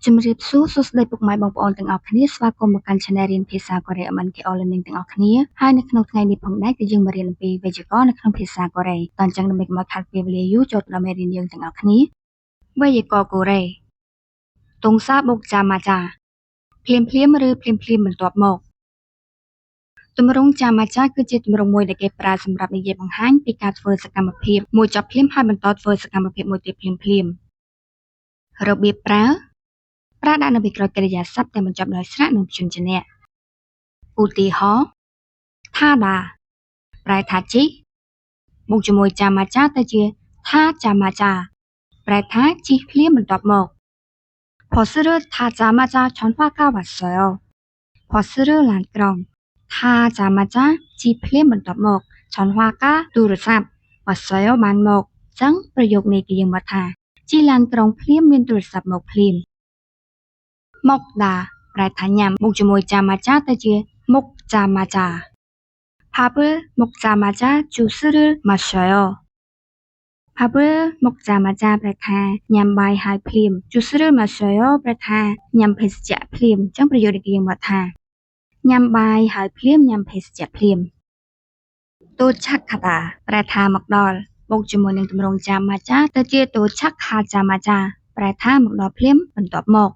ជំរាបសួរសួស្តីពុកម៉ែបងប្អូនទាំងអស់គ្នាស្វាគមន៍មកកាន់ Channel រៀនភាសាកូរ៉េ MNKO Learning ទាំងអស់គ្នាហើយនៅក្នុងថ្ងៃនេះផងដែរគឺយើងមករៀនអំពីវេយ្យាករណ៍នៅក្នុងភាសាកូរ៉េតអញ្ចឹងដើម្បីកុំឲ្យខាតពេលវេលាយូរចូលទៅដល់មេរៀនយើងទាំងអស់គ្នាវេយ្យាករណ៍កូរ៉េតុងសាបុកចាម៉ាចាភ្លាមឬភ្លាមបន្ទាប់មកទម្រង់ចាម៉ាចាគឺជាទម្រង់មួយដែលគេប្រើសម្រាប់និយាយបង្ហាញពីការធ្វើសកម្មភាពមួយចប់ភ្លាមហើយបន្តធ្វើសកម្មភាពមួយទៀតភ្លាមរបៀបប្រើដាក់នៅពីក្រោយកិរិយាសព្ទតែបញ្ចប់ដោយស្រៈនិងព្យញ្ជនៈឧទាហរណ៍ថាដាប្រែថាជីបូកជាមួយចាម៉ាចាទៅជាថាចាម៉ាចាប្រែថាជីភ្លាមបន្ទាប់មក버스를 타자마자 전화가 왔어요. 버스를 난ក្រុង타자마자ជីភ្លាមបន្ទាប់មក전화가ទូរស័ព្ទ왔어요បានមកអញ្ចឹងប្រយោគនេះគឺយើងមកថាជីឡានក្រុងភ្លាមមានទូរស័ព្ទមកភ្លាមមកដាប្រែថាញ៉ាំបូកជាមួយចាម៉ាចាទៅជាមុកចាម៉ាចា밥을 먹자마자 주스를 마셔요. 밥을 먹자마자ប្រែថាញ៉ាំបាយហើយភ្លាម 주스를 마셔요 ប្រែថាញ៉ាំភេសជ្ជៈភ្លាមអញ្ចឹងប្រយោគនេះគឺយើងមកថាញ៉ាំបាយហើយភ្លាមញ៉ាំភេសជ្ជៈភ្លាមតូឆាក់ខាតាប្រែថាមកដល់បូកជាមួយនឹងទម្រង់ចាម៉ាចាទៅជាតូឆាក់ខាចាម៉ាចាប្រែថាមកដល់ភ្លាមបន្ទាប់មក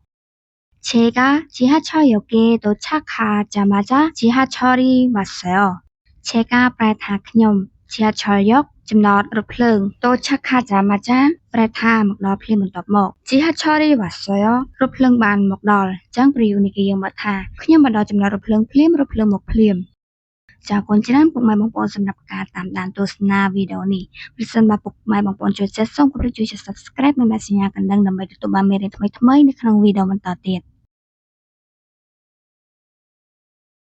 제가 지하철역에 도착하자마자 지하철이 왔어요. 제가 ប្រែថាខ្ញុំ지하철역ចំណតរថភ្លើង도착하자마자ប្រែថាមកដល់ភ្លាមបន្ទាប់មក지하철이 왔어요 រថភ្លើងបានមកដល់អញ្ចឹងប្រយោគនេះគឺយើងមកថាខ្ញុំមកដល់ចំណតរថភ្លើងភ្លាមរថភ្លើងមកភ្លាមចាអរគុណច្រើនពុកម៉ែបងប្អូនសម្រាប់ការតាមដានទស្សនាវីដេអូនេះប្រសិនបើពុកម៉ែបងប្អូនចូលចិត្តសូមកុំភ្លេចជួយ Subscribe និងដាក់សញ្ញាកណ្ដឹងដើម្បីទទួលបានមេរៀនថ្មីៗនៅក្នុងវីដេអូបន្តទៀត